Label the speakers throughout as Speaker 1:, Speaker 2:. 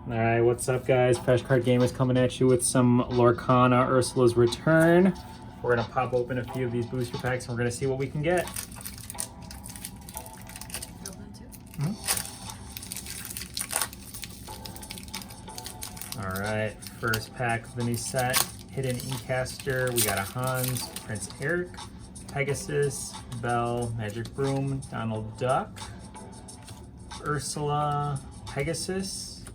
Speaker 1: Alright, what's up guys? Fresh Card Gamers coming at you with some Lorcana Ursula's Return. We're going to pop open a few of these booster packs and we're going to see what we can get. Alright, first pack of the new set. Hidden Inkcaster. We got a Hans, Prince Eric, Pegasus, Belle, Magic Broom, Donald Duck, Ursula, Pegasus,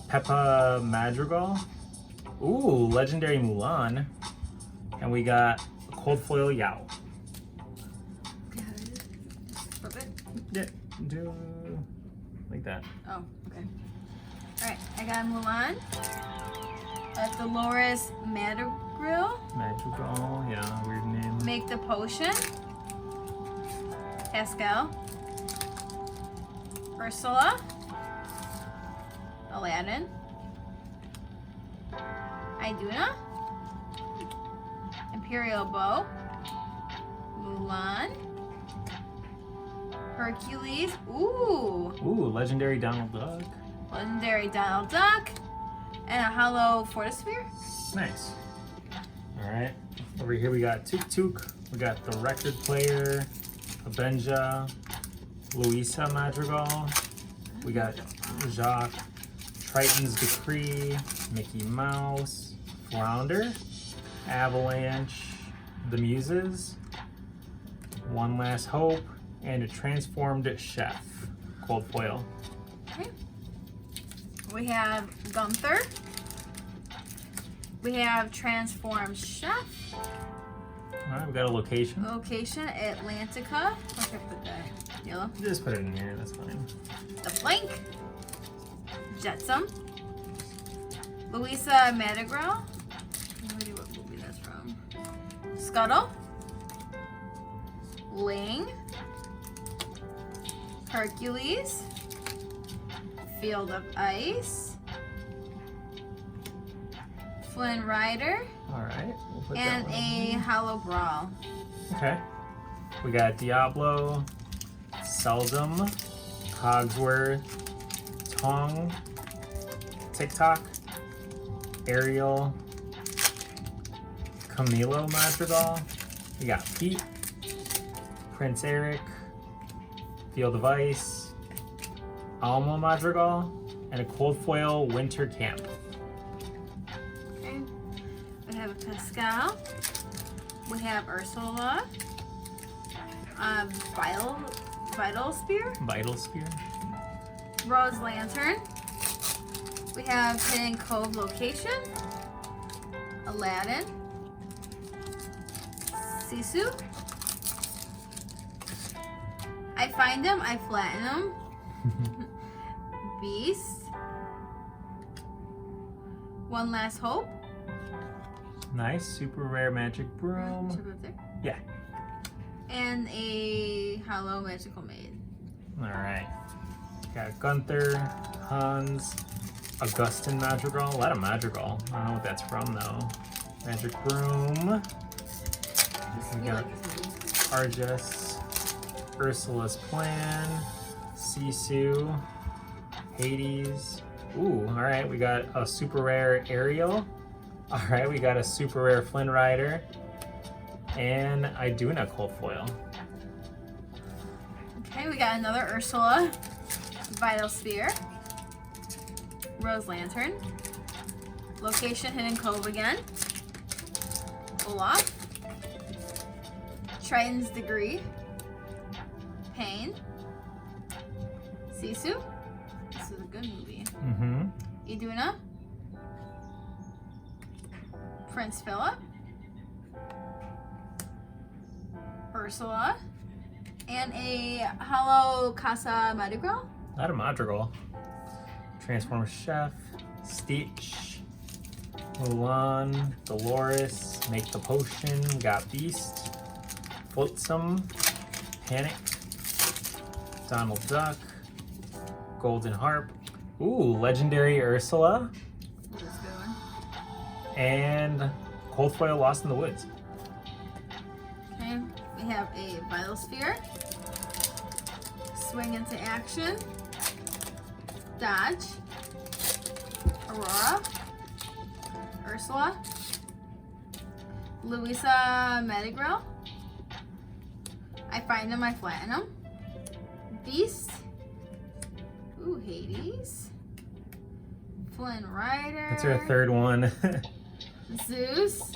Speaker 1: Peppa Madrigal. Ooh, Legendary Mulan. And we got a Cold Foil Yao.
Speaker 2: Flip it?
Speaker 1: Yeah, do like that.
Speaker 2: Oh, okay. Alright, I got Mulan. Dolores Madrigal.
Speaker 1: Madrigal, yeah, weird name.
Speaker 2: Make the Potion. Pascal. Ursula. Aladdin. Iduna. Imperial Bow. Mulan. Hercules. Ooh.
Speaker 1: Ooh, Legendary Donald Duck.
Speaker 2: Legendary Donald Duck. And a hollow Fortisphere.
Speaker 1: Nice. Alright, over here we got Tuk Tuk. We got the Record Player, Abenja, Louisa Madrigal. We got Jacques, Triton's Decree, Mickey Mouse, Flounder, Avalanche, The Muses, One Last Hope, and a Transformed Chef. Cold foil.
Speaker 2: Okay. We have Gunther. We have Transformed Chef.
Speaker 1: Alright, we got a location.
Speaker 2: Location Atlantica. Where should I put that? Yellow.
Speaker 1: Just put it in here, that's fine.
Speaker 2: The Plank. Jetsam. Louisa Madrigal. No idea what movie that's from. Scuttle. Ling. Hercules. Field of Ice. Flynn Rider.
Speaker 1: Alright, we'll put
Speaker 2: And
Speaker 1: that one.
Speaker 2: a Hollow Brawl.
Speaker 1: Okay. We got Diablo, Seldom, Cogsworth, Tong, TikTok, Ariel, Camilo Madrigal. We got Pete, Prince Eric, Field of Ice, Alma Madrigal, and a Cold Foil Winter Camp.
Speaker 2: Okay. We have a Pascal. We have Ursula. Vital Spear.
Speaker 1: Vital Spear.
Speaker 2: Rose Lantern. We have Hidden Cove Location. Aladdin. Sisu. I find him, I flatten him. Beast. One Last Hope.
Speaker 1: Nice, super rare Magic Broom.
Speaker 2: Should I put it there?
Speaker 1: Yeah.
Speaker 2: And a Hollow Magical Maid.
Speaker 1: Alright. Got Gunther, Hans, Augustin Madrigal. A lot of Madrigal. I don't know what that's from though. Magic Broom. We got Argus, Ursula's Plan, Sisu, Hades. Ooh, alright, we got a super rare Ariel. Alright, we got a super rare Flynn Rider. And Iduna Cold Foil.
Speaker 2: Okay, we got another Ursula. Vital Sphere. Rose Lantern. Location Hidden Cove again. Olaf. Triton's Degree. Pain. Sisu. This is a good movie.
Speaker 1: Mm-hmm.
Speaker 2: Iduna. Prince Philip. Ursula. And a Hollow Casa Madrigal.
Speaker 1: A lot of Madrigal. Transformer Chef, Stitch, Mulan, Dolores, Make the Potion, got Beast, Flotsam, Panic, Donald Duck, Golden Harp. Ooh, Legendary Ursula,
Speaker 2: That's a good one.
Speaker 1: and Cold Foil Lost in the Woods.
Speaker 2: Okay, we have a Vital Sphere. Swing into action. Dodge. Aurora, Ursula, Louisa Medigrill, I Find Him, I Flatten Him, Beast, ooh, Hades, Flynn Rider.
Speaker 1: That's our third one.
Speaker 2: Zeus.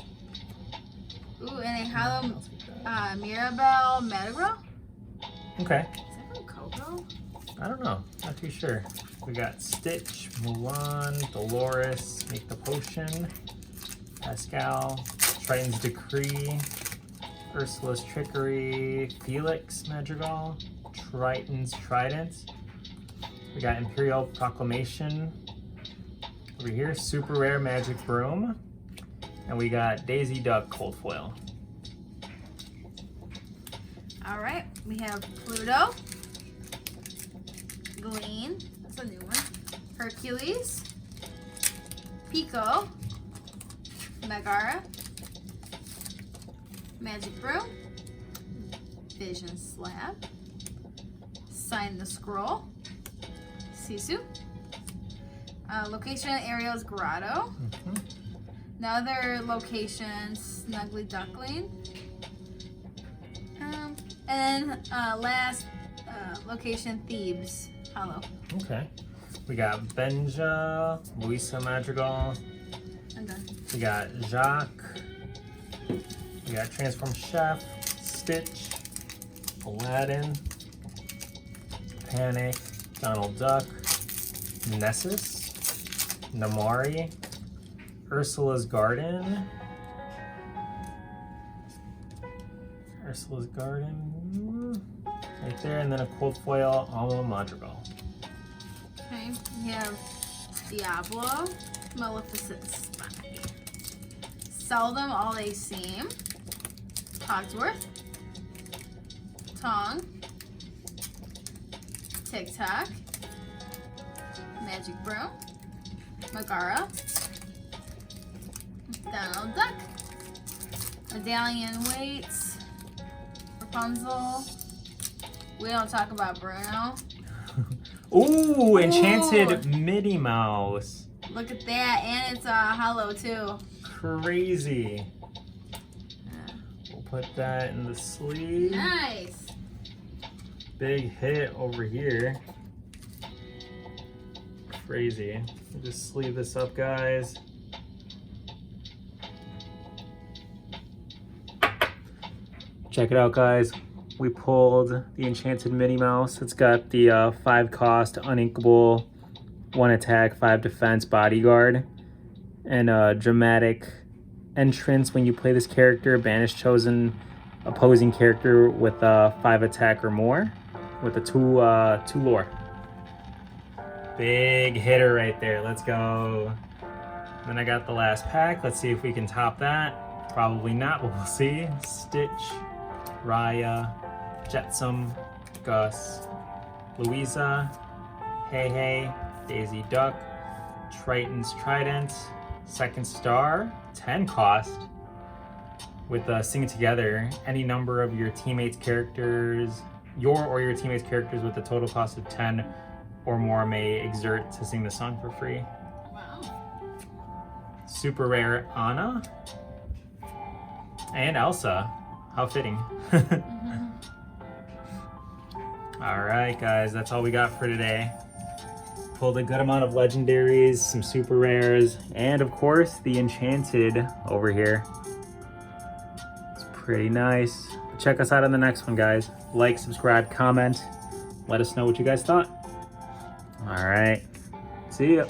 Speaker 2: Ooh, and a hollow Mirabelle Medigrill.
Speaker 1: Okay.
Speaker 2: Is that from Coco?
Speaker 1: I don't know. Not too sure. We got Stitch, Mulan, Dolores, Make the Potion, Pascal, Triton's Decree, Ursula's Trickery, Felix Madrigal, Triton's Trident. We got Imperial Proclamation over here, Super Rare Magic Broom, and we got Daisy Duck Cold Foil.
Speaker 2: All right, we have Pluto, Glean, that's a new one, Hercules, Pico, Megara, Magic Brew, Vision Slab, Sign the Scroll, Sisu, location Ariel's Grotto, another location Snuggly Duckling, and then last location Thebes Hollow.
Speaker 1: Okay. We got Benja, Louisa Madrigal.
Speaker 2: I'm done.
Speaker 1: We got Jacques. We got Transform Chef, Stitch, Aladdin, Panic, Donald Duck, Nessus, Namari, Ursula's Garden, right there, and then a cold foil Alma Madrigal.
Speaker 2: Okay, we have Diablo, Maleficent Spy, Seldom All They Seem, Cogsworth, Tong, TikTok, Magic Broom, Megara, Donald Duck, Medallion Waits, Rapunzel. We don't talk about Bruno.
Speaker 1: Ooh, Enchanted Minnie Mouse.
Speaker 2: Look at that, and it's hollow too.
Speaker 1: Crazy. We'll put that in the sleeve.
Speaker 2: Nice.
Speaker 1: Big hit over here. Crazy. We'll just sleeve this up, guys. Check it out, guys. We pulled the Enchanted Minnie Mouse. It's got the 5 cost, uninkable, 1 attack, 5 defense bodyguard, and a dramatic entrance when you play this character. Banish chosen opposing character with 5 attack or more, with a 2 lore. Big hitter right there. Let's go. Then I got the last pack. Let's see if we can top that. Probably not, but we'll see. Stitch, Raya, Jetsam, Gus, Louisa, Hey, Daisy Duck, Triton's Trident, Second Star, 10 cost, with Sing Together. Any number of your teammates' characters, your teammates' characters with a total cost of 10 or more may exert to sing the song for free.
Speaker 2: Wow.
Speaker 1: Super rare Anna and Elsa. How fitting. All right, guys, that's all we got for today. Pulled a good amount of legendaries, some super rares, and of course the Enchanted over here. It's pretty nice. Check us out on the next one, guys. Like, subscribe, comment. Let us know what you guys thought. All right, see ya.